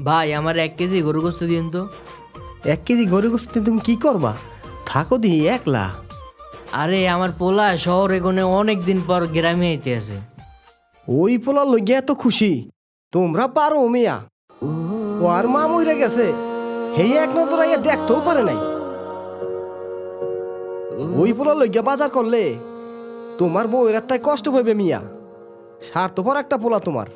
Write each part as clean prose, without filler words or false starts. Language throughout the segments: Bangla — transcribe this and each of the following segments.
ভাই আমার 1 কেজি গরু গোস্ত দিন তো। 1 কেজি গরু গোস্ত দিয়ে তুমি কি করবা? থাকো দিই একলা। আরে আমার পোলা শহরে কোনে অনেক দিন পর গ্রামে আইতে আছে। ওই পোলা লইয়া এত খুশি, তোমরা পারো মিয়া। ও আর মা মইরা গেছে, হেই এক নজর আইয়া দেখতেও পারে নাই। ওই পোলা লইয়া বাজার করলে তোমার বউয়ের তাই কষ্ট পাইবে মিয়া। স্বার্থপর একটা পোলা তোমার।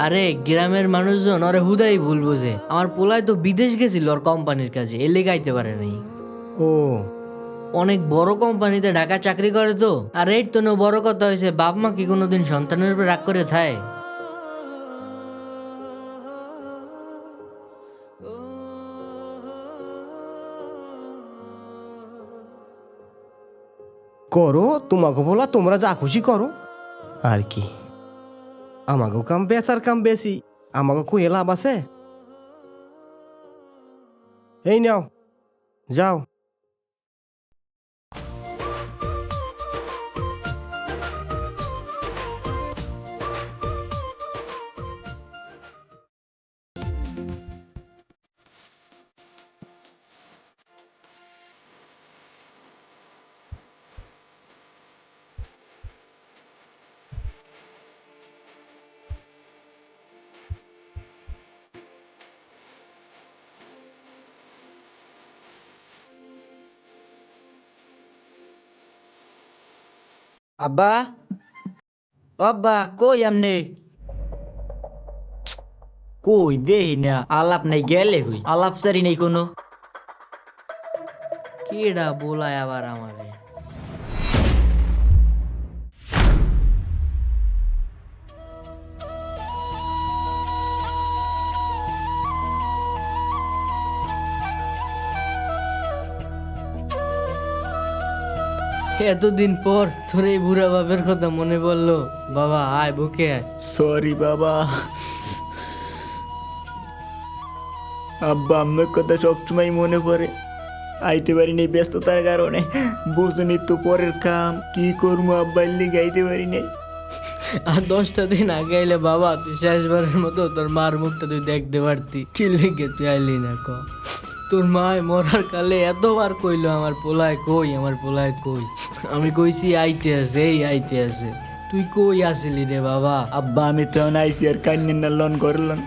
আরে গ্রামের মানুষজন ওরে হুদাই ভুল বোঝে। আমার পোলায় তো বিদেশ গেছিল ওর কোম্পানির কাজে, এর লেগে আইতে পারে নাই। ও অনেক বড় কোম্পানিতে ঢাকা চাকরি করে তো। আর এই তো বড় কথা হয়েছে, বাপ মা কি কোনোদিন সন্তানের উপর রাগ করে থায়? করো তোমাকে বলা, তোমরা যা খুশি করো আর কি। আমাকে কাম বেচার কাম বেশি, আমাকে কই লাভ আছে? এই নাও, যাও। আব্বা, ও আব্বা কই আমনে? কই দেহি না, আলাপ নাই গেলে হই, আলাপ সারি নাই কোনো। কেডা বলায় আবার আমারে? এতদিন পর তোর এই বুড়া বাপের কথা মনে পড়লো। বাবা আয়, বুকে আয়। সরি বাবা। আব্বা আমার কথা সবসময় মনে পড়ে, আইতে পারি নাই ব্যস্ততার কারণে। বুঝনি তো পরের কাম কি করবো, আব্বা লিগে আইতে পারি নাই। আর 10টা দিন আগে আইলে বাবা তুই শেষবারের মতো তোর মার মুখটা তুই দেখতে পারতি। কি লেগে তুই আইলি না ক? তোর মায় মরার কালে এতবার কইলো আমার পোলায় কই, আমার পোলায় কই। আমি কইছি আইতে আছে, এই আইতে আছে। তুই কই আসিলি রে বাবা? আব্বা আমি তো আইসি আর কান্নেন না লন করলাম।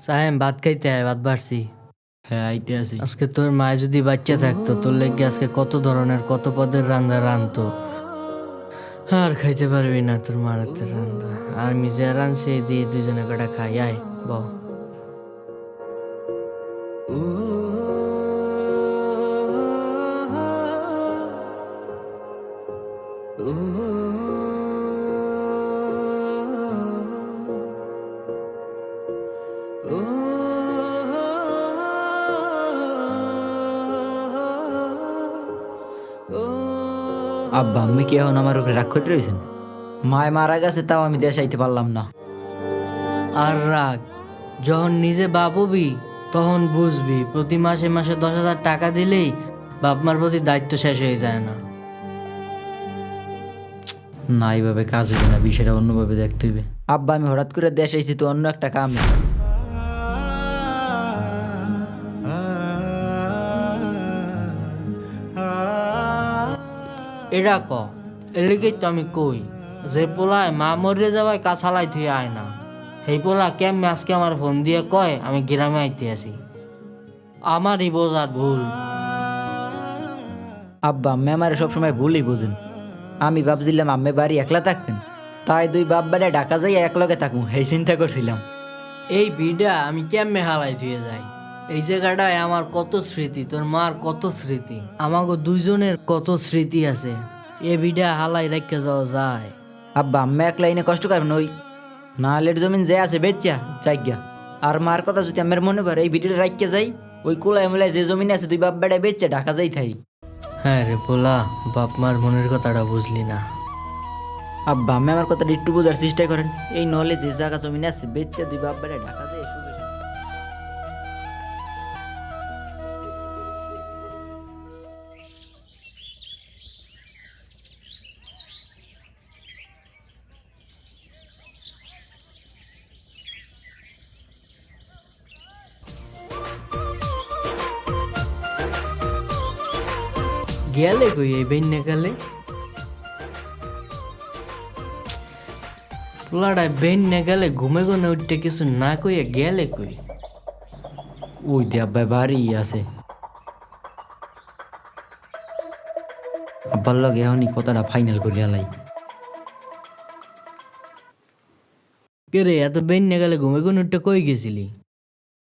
সাহেব ভাত খাইতে আয়, ভাত বাড়ছি। হ্যাঁ আইতে আছি। আজকে তোর মায় যদি বাচ্চা থাকতো, তোর লেগে আজকে কত ধরনের কত পদের রান্না রানতো। আর খাইতে পারবি না তোর মার হাতের রান্না। আর আমি যে রানছি দিয়ে দুজনে কটা খাই। আয় বউ। আব্বা আমি কি এখন আমার উপরে রাগ করে রয়েছেন? মায় মারা গেছে তাও আমি দেশ আইতে পারলাম না। আর রাগ, যখন নিজে বাপ হবি তখন বুঝবি প্রতি মাসে মাসে 10,000 টাকা দিলেই বাপ মার প্রতি দায়িত্ব শেষ হয়ে যায় না। না এইভাবে কাজ হবে না, বিষয়টা অন্যভাবে দেখতে হবে। আব্বা আমি হঠাৎ করে দেশ আইছি তো অন্য একটা কামে। এরা ক এলিগেই তো আমি কই, যে পোলায় মা মরে যাওয়ায় কাছালাই থুই আয় না, সেই পোলা কেমনে আজকে আমার ফোন দিয়ে কয় আমি গ্রামে আইতে আছি। আমারই বোঝার ভুল। আব্বা আম্মে আমার সবসময় ভুলই বুঝেন। আমি ভাবছিলাম আম্মে বাড়ি একলা থাকতেন, তাই দুই বাপ বেড়ে ঢাকা যাই একলগে থাকুন এই চিন্তা করছিলাম। এই ভিডা আমি কেমনে হালাই থুয়ে যাই? এই জায়গাটায় আমার কত স্মৃতি, তোর মার কত স্মৃতি, আমাকে দুইজনের কত স্মৃতি আছে। এ ভিডা হালাই রেখে যাওয়া যায়? আব্বা আম্মে একলা এনে কষ্ট করবেন ওই নালের জমিন যে আছে বেচ্চা চাইগা। আর মার কথা যদি আমার মনে পড়ে এই ভিডিওটা রাখিয়ে যাই, ওই কুলায় মুলায় যে জমিন আছে দুই বাপ বেড়ে বেচ্চা ঢাকা যাই থাই। হ্যাঁ রে পোলা, বাপ মার মনের কথাটা বুঝলি না। আব্বা আমি আমার কথাটা একটু বোঝার চেষ্টা করেন। এই নলে যে জায়গা জমিন আছে বেচ্চা দুই বাপ বেড়ে ঢাকা যায় সুখে শান্তিতে। গেলে কই এই বেন্যা গেলে পোলাটায় বেন্যা গেলে ঘুমে গুনে উঠতে কিছু না কইয়া গেলে কই ওই দে আব্বাই বাড়ি আছে। আব্বার লগে এখনই কথাটা ফাইনাল করিয়া লাই। কে রে এত বেন্যা গেলে ঘুমে গুনে উঠতে কই গেছিলি?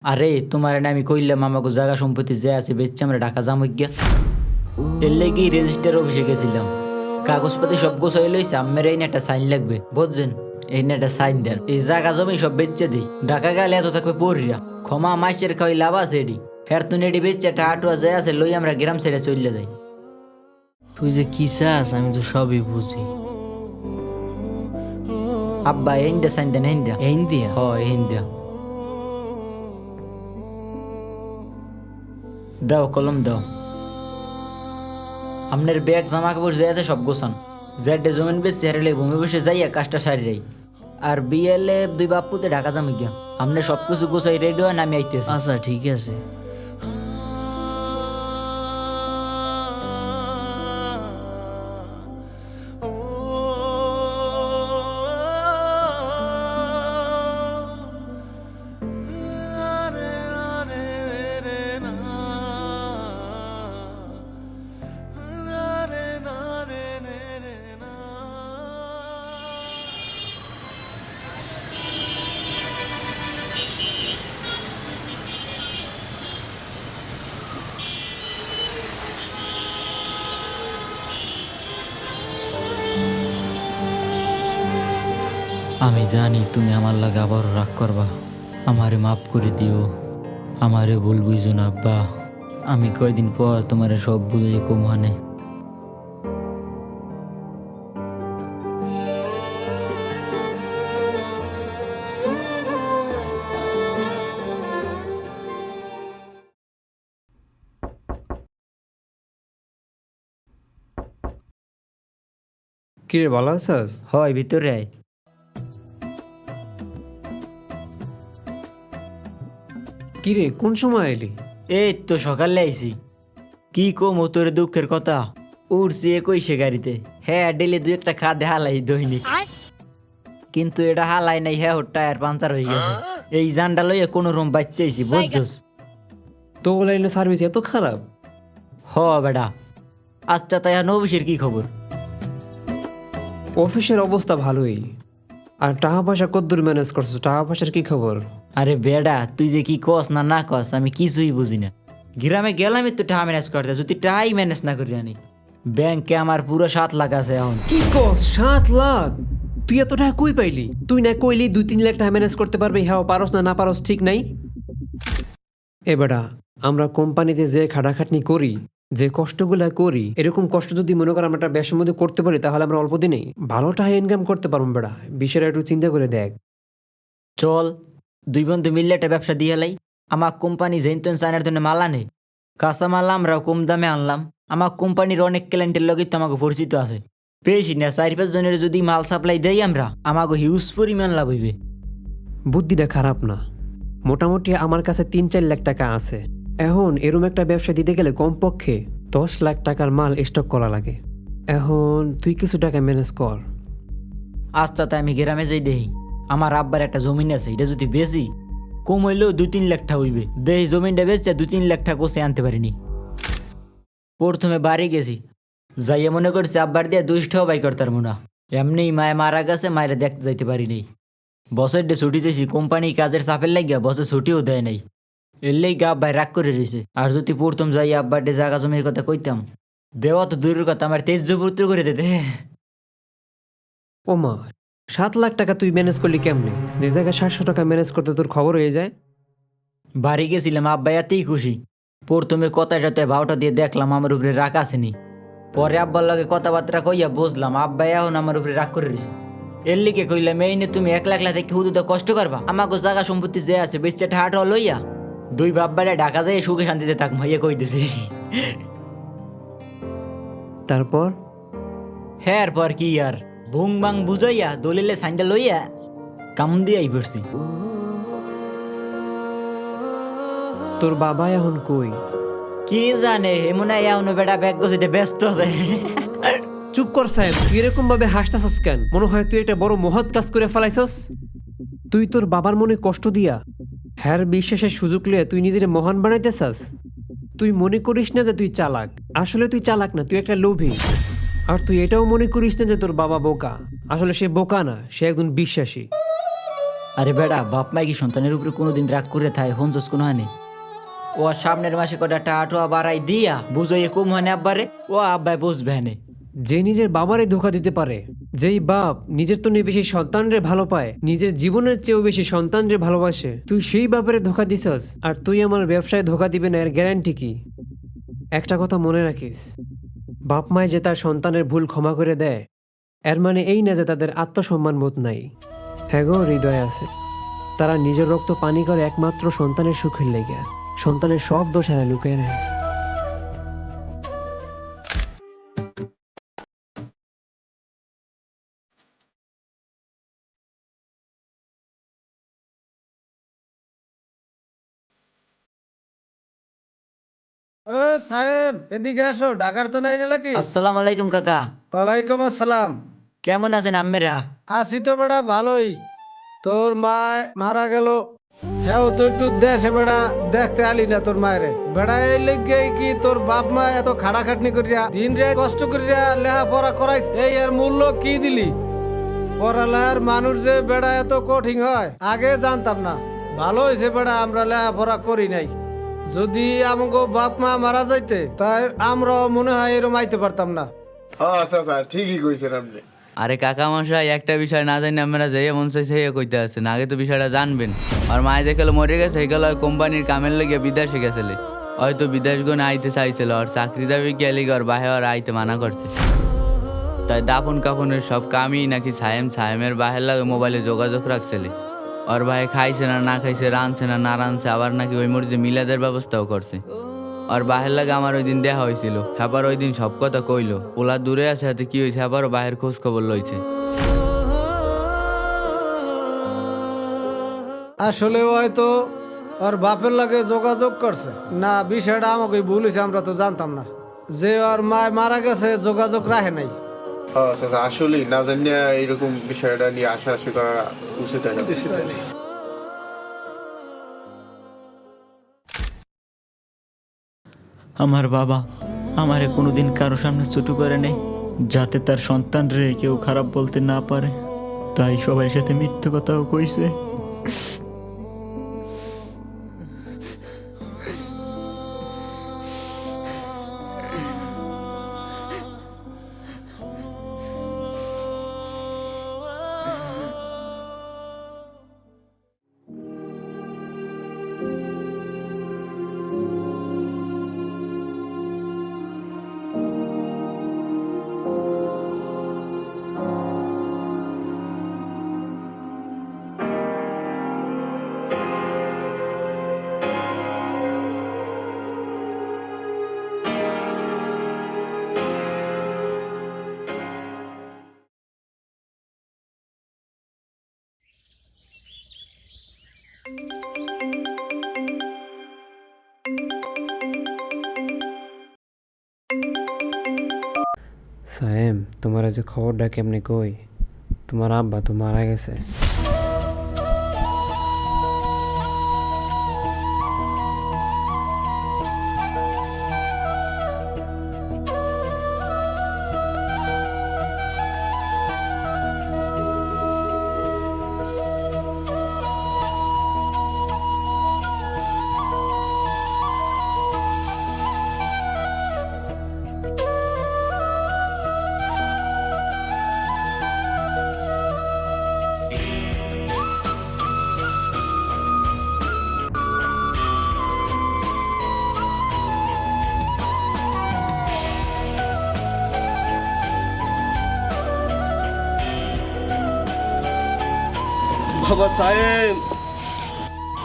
আরে তোমার না আমি কইলাম আমাকে জায়গা সম্পত্তি যে আছে বেচছে আমরা ঢাকা যাবো গিয়া। এর লেগেই রেজিস্টার অফিসে গেছিলাম, কাগজপাতি সব গোছাই লইছে। আমার এই একটা সাইন লাগবে বুঝছেন, এই একটা সাইন দেন। এই জায়গা জমি সব বেচছে দিই, ঢাকা গেলে এত থাকবে পড়িয়া ক্ষমা মাসের খাওয়াই লাভ আছে এডি। হ্যার তুই এডি বেচছে টাটুয়া যায় আছে লই আমরা গ্রাম ছেড়ে চলে যাই। তুই যে কি চাস আমি তো সবই বুঝি। আব্বা এইন্দা সাইন দেন, এইন্দা এই দিয়া হ এইন্দা দাও, কলম দাও। আপনার ব্যাগ জামা কাপড় যে আছে সব গোছান। জেডে জমিন বেশি হারলে ভূমি বসে যাইয়া কাজটা সারি যাই। আর বিয়েলে দুই বাপুতে ঢাকা যাবো গিয়া। আপনি সব কিছু গোছাই রেডি হয় না আমি আইতেছি। আচ্ছা ঠিক আছে। আমি জানি তুমি আমার লাগে আবার রাগ করবা, আমারে মাফ করে দিও। আমারে ভুল বুঝো না আব্বা, আমি কয়দিন পর তোমারে সব বুঝে কমানে। কিরে ভালো আছিস? হয় ভিতরে আয়। কিরে কোন সময় এলি? এই তো সকালে আইছি। কি কম তোর দুঃখের কথা, উঠছি 21 গাড়িতে। হ্যাঁ ডেলি দুই একটা খাদে হালাই দৈনিক, কিন্তু এটা হালাই নাই। হ্যাঁ ওর টায়ার পাঞ্চার হয়ে গেছে। এই জানটা লইয়া কোনো রুম বাচ্চাইছি বুঝছস। তো লাইনে সার্ভিস এত খারাপ? হ বেটা। আচ্ছা তাই নবিশের কি খবর? অফিসের অবস্থা ভালোই, আর টাকা পয়সা কদ্দূর ম্যানেজ করছিস? টাকা পয়সার কি খবর? আরে বেডা তুই যে কি কস না না কস আমি কিছুই বুঝি না। গ্রামে গেলামই তো টাকা ম্যানেজ করতে, যদি টাকাই ম্যানেজ না করি আনি। ব্যাংকে আমার পুরো 7 লাখ আছে এখন। কি কস 7 লাখ? তুই এত টাকা কই পাইলি? তুই না কইলি 2-3 লাখ টাকা ম্যানেজ করতে পারবি। হ্যাঁ পারস না, না পারস ঠিক নাই। এ বেটা, আমরা কোম্পানিতে যে খাটাখাটনি করি, যে কষ্টগুলা করি, এরকম কষ্ট যদি মনে কর আমরা একটা ব্যবসার মধ্যে করতে পারি, তাহলে আমরা অল্প দিনেই ভালো টাকা ইনকাম করতে পারবো বেটা। বিষয়টা একটু চিন্তা করে দেখ। চল দুই বন্ধু মিললে একটা ব্যবসা দিয়ে লাই। আমার কোম্পানি জেনতেন চায়নার জন্য মাল আনে, কাঁচা মাল আমরা কম দামে আনলাম। আমার কোম্পানির অনেক ক্লায়েন্টের লগে তো আমাকে পরিচিত আছে। বেশি না 4-5 জনের যদি মাল সাপ্লাই দেই আমরা, আমাকে হিউজ পরিমাণ লাভ হইবে। বুদ্ধিটা খারাপ না। মোটামুটি আমার কাছে 3-4 লাখ টাকা আছে। এখন এরম একটা ব্যবসা দিতে গেলে কমপক্ষে 10 লাখ টাকার মাল স্টক করা লাগে। এখন তুই কিছু টাকা ম্যানেজ কর। আচ্ছা তাই আমি গ্রামে যাই দেই। আমার আব্বার একটা জমিন আছে, এটা যদি বেশি কম হইলেও 2-3 লাখ টাকা হইবে। দেই জমিনটা বেচে 2-3 লাখ টাকা কোষে আনতে পারিনি। প্রথমে বাড়ি গেছি, যাইয়া মনে করছে আব্বার দিয়ে 200 বাই করতার মনে। এমনি মায়ে মারা গেছে, মায়েরা দেখতে যাইতে পারিনি। বসের ডে ছুটি চাইছি, কোম্পানি কাজের চাপের লাগিয়া বসে ছুটিও দেয় নাই। এর লেগে আব্বাই রাগ করে রয়েছে। আর যদি প্রথম যাই আব্বার ডে জায়গা জমির কথা কইতাম, দেওয়া তো দূরের কথা আমার তেজপুত্র করে দিতে। ও মা, 7 লাখ টাকা তুই ম্যানেজ করলি কেমনে? যে জায়গায় 700 টাকা ম্যানেজ করতে তোর খবর হয়ে যায়। বাড়ি গেছিলাম, আব্বাই এতেই খুশি। প্রথমে কথাটাতে ভাওটা দিয়ে দেখলাম আমার উপরে রাগ আসেনি। পরে আব্বার লগে কথাবার্তা কইয়া বুঝলাম আব্বাই এখন আমার উপরে রাগ করে রয়েছে। এর লিগে কইলাম এই নে তুমি 1 লাখ থেকে হুদুতে কষ্ট করবা, আমাকে জায়গা সম্পত্তি যে আছে বেচে ঠাট লইয়া দুই বাব্বারে ঢাকা যাই সুখে শান্তিতে থাক মাইয়া কইতেছি। তারপর হ্যাঁ পর কি আর ভুং বাং বুঝাইয়া দলিলে সাইন্ডা লইয়া কাম দিয়াই পড়ছি। তোর বাবা এখন কই? কি জানে এমন এখনো বেটা ব্যাগ গোছিতে ব্যস্ত আছে। চুপ কর সাহেব, তুই এরকম ভাবে হাসতাছস কেন? মনে হয় তুই একটা বড় মহৎ কাজ করে ফেলাইছস। তুই তোর বাবার মনে কষ্ট দিয়া হ্যার বিশ্বাসের সুযোগ লিয়ে তুই নিজের মহান বানাইতে চাস। তুই মনে করিস না যে তুই চালাক, আসলে তুই চালাক না, তুই একটা লোভী। আর তুই এটাও মনে করিস না যে তোর বাবা বোকা, আসলে সে বোকা না, সে একজন বিশ্বাসী। আরে বেটা, বাপ মাই কি সন্তানের উপরে কোনোদিন রাগ করে থাকে? হঞ্চস কোনো হানি ও সামনের মাসে কটা টাটুয়া বাড়াই দিয়া বুঝাইয়ে কম হয় না আব্বারে, ও আব্বাই বুঝবে হানে। যে নিজের বাবারে ধোকা দিতে পারে, যেই বাপ নিজের তো বেশি সন্তানরে ভালো পায়, নিজের জীবনের চেয়েও বেশি সন্তানরে ভালোবাসে, তুই সেই বাপারে ধোকা দিছস। আর তুই আমার ব্যবসায় ধোকা দিবে না এর গ্যারান্টি কি? একটা কথা মনে রাখিস, বাপ মায় যে তার সন্তানের ভুল ক্ষমা করে দেয়, এর মানে এই না যে তাদের আত্মসম্মান বোধ নাই। হ্যাঁ গো, হৃদয় আছে। তারা নিজের রক্ত পানি করে একমাত্র সন্তানের সুখের লেগে, সন্তানের সব দোষ এরা লুকিয়ে নেয়। ও সাহেব, এদিকে আসো, ঢাকার তো নাই নাকি? আসসালামু আলাইকুম কাকা। ওয়ালাইকুম আসসালাম। কেমন আছেন আম্মেরা? আছি তো বেটা ভালোই। তোর মা মারা গেল, হ্যাঁ তো একটু দেশে বেড়া দেখতে আলি না তোর মায়ের বেড়া। এই লেগে কি তোর বাপ মা এত খাটাখাটনি করিয়া দিন রে কষ্ট করিয়া লেহা পড়া করাইস, এই এর মূল্য কি দিলি? পড়ালেখার মানুষ যে বেড়া এত কঠিন হয় আগে জানতাম না। ভালো হয়েছে বেড়া আমরা লেখাপড়া করি নাই। যদি আমাকে বাপ মা মারা যাইতে তাই আমরা মনে হয় এরম আইতে পারতাম না। আচ্ছা আচ্ছা, ঠিকই কইছেন আপনি। আরে কাকা মশাই, একটা বিষয় না জানি আমরা যাই মন চাইছে কইতে আছেন, আগে তো বিষয়টা জানবেন। আর মায়ে দেখে মরে গেছে, সেগুলো কোম্পানির কামের লেগে বিদেশে গেছিলে, হয়তো বিদেশ গুনে আইতে চাইছিল, আর চাকরি দাবি গেলে আর বাহে আর আইতে মানা করছে। তাই দাফন কাফনের সব কামই নাকি ছায়েমের বাহের লাগে মোবাইলে যোগাযোগ রাখছিলে। ওর ভাই খাইছে না না খাইছে, রানছে না না রানছে, আবার নাকি ওই মরিতে মিলাদের ব্যবস্থাও করছে। আর বাহের লাগে আমার ওই দিন দেখা হয়েছিল, খাবার ওই দিন সব কথা কইলো। ওলা দূরে আছে, হাতে কি হয়েছে আবারও বাহের খোঁজ খবর লইছে। আসলে হয়তো ওর বাপের লাগে যোগাযোগ করছে না, বিষয়টা আমাকে ভুল হয়েছে, আমরা তো জানতাম না যে ওর মা মারা গেছে, যোগাযোগ রাখে নাই। আচ্ছা আচ্ছা, আসলেই না জানিয়া এরকম বিষয়টা নিয়ে আশা করা উচিত হয় না। আমার বাবা আমারে কোনোদিন কারো সামনে ছোট করে নেই, যাতে তার সন্তান রে কেউ খারাপ বলতে না পারে, তাই সবার সাথে মিথ্যে কথাও কইছে। সাহেব, তোমার যে খবরটা কেমনে কই? তোমার আব্বা তো মারা গেছে। বাবা সাহেব,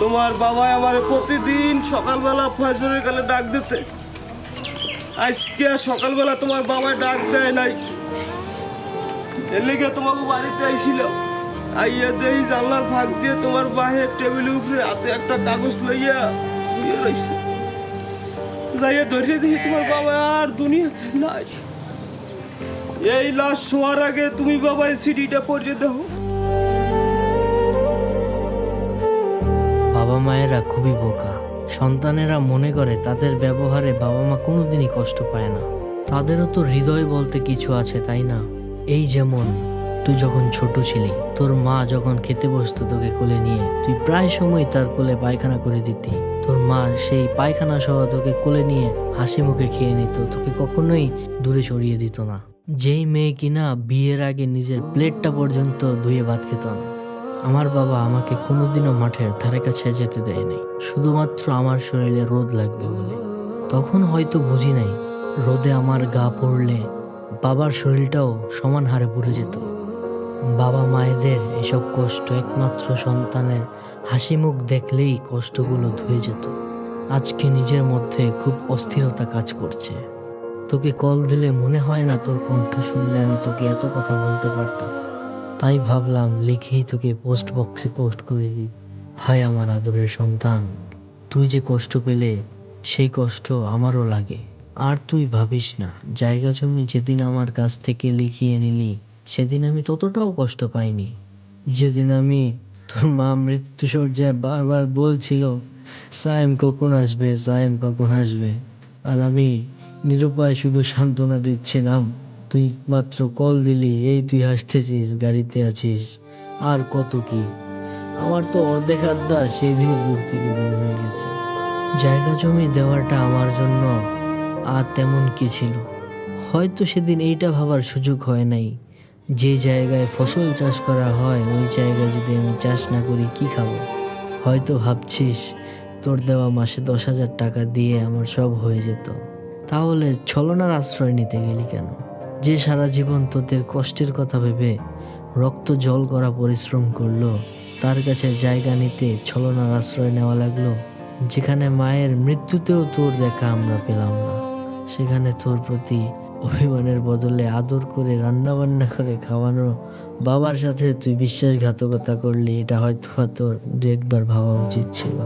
তোমার বাবা আমার প্রতিদিন সকালবেলা ফজরের কালে ডাক দিতে, আজকে আর সকালবেলা তোমার বাবা ডাক দেয় নাই। এর লেগে তোমাকে বাড়িতে আইছিল, আইয়া দেই জানলার ফাঁক দিয়ে তোমার বাহের টেবিলের উপরে হাতে একটা কাগজ লইয়া শুয়ে রইছে। যাইয়ে ধরিয়ে দিই তোমার বাবা আর দুনিয়াতে নাই। এই লাশ শোয়ার আগে তুমি বাবা এই সিডিটা পড়িয়ে দাও। বাবা মায়েরা খুবই বোকা। সন্তানেরা মনে করে তাদের ব্যবহারে বাবা মা কোনোদিনই কষ্ট পায় না। তাদেরও তো হৃদয় বলতে কিছু আছে, তাই না? এই যেমন তুই যখন ছোট ছিলি, তোর মা যখন খেতে বসতো তোকে কোলে নিয়ে, তুই প্রায় সময় তার কোলে পায়খানা করে দিতি। তোর মা সেই পায়খানা সহ তোকে কোলে নিয়ে হাসি মুখে খেয়ে নিত, তোকে কখনোই দূরে সরিয়ে দিত না। যেই মেয়ে কিনা বিয়ের আগে নিজের প্লেটটা পর্যন্ত ধুয়ে ভাত খেত না। আমার বাবা আমাকে কোনোদিনও মাঠের ধারে কাছে যেতে দেয় নাই, শুধুমাত্র আমার শরীরে রোদ লাগবে বলে। তখন হয়তো বুঝি নাই, রোদে আমার গা পড়লে বাবার শরীরটাও সমান হারে পুড়ে যেত। বাবা মায়েদের এসব কষ্ট একমাত্র সন্তানের হাসি মুখ দেখলেই কষ্টগুলো ধুয়ে যেত। আজকে নিজের মধ্যে খুব অস্থিরতা কাজ করছে। তোকে কল দিলে মনে হয় না তোর কণ্ঠ শুনলে আমি তোকে এত কথা বলতে পারতাম। তাই ভাবলাম লিখেই তোকে পোস্ট বক্সে পোস্ট করে দিই। হায় আমার আদরের সন্তান, তুই যে কষ্ট পেলে সেই কষ্ট আমারও লাগে। আর তুই ভাবিস না, জায়গা জমি যেদিন আমার কাছ থেকে লিখিয়ে নিলি সেদিন আমি ততটাও কষ্ট পাইনি। যেদিন আমি তোর মা মৃত্যুশয্যায় বারবার বলছিল সায়েম কখন আসবে, সায়েম কখন আসবে, আর আমি নিরুপায় শুধু সান্ত্বনা দিচ্ছিলাম। তুই মাত্র কল দিলি, এই তুই হাসতেছিস, গাড়িতে আছিস, আর কত কি। আমার তো অর্ধেক আড্ডা সেই দিনই দূর থেকে বের হয়ে গেছে। জায়গা জমি দেওয়াটা আমার জন্য আর তেমন কি ছিল। হয়তো সেদিন এইটা ভাবার সুযোগ হয় নাই, যে জায়গায় ফসল চাষ করা হয় ওই জায়গায় যদি আমি চাষ না করি কি খাবো। হয়তো ভাবছিস তোর দেওয়া মাসে 10,000 টাকা দিয়ে আমার সব হয়ে যেত, তাহলে ছলনার আশ্রয় নিতে গেলি কেন? যে সারা জীবন তোদের কষ্টের কথা ভেবে রক্ত জল করা পরিশ্রম করলো, তার কাছে জায়গা নিতে ছলনার আশ্রয় নেওয়া লাগলো। যেখানে মায়ের মৃত্যুতেও তোর দেখা আমরা পেলাম না, সেখানে তোর প্রতি অভিমানের বদলে আদর করে রান্নাবান্না করে খাওয়ানো বাবার সাথে তুই বিশ্বাসঘাতকতা করলি। এটা হয়তো তোর 2-1 বার ভাবা উচিত ছিল।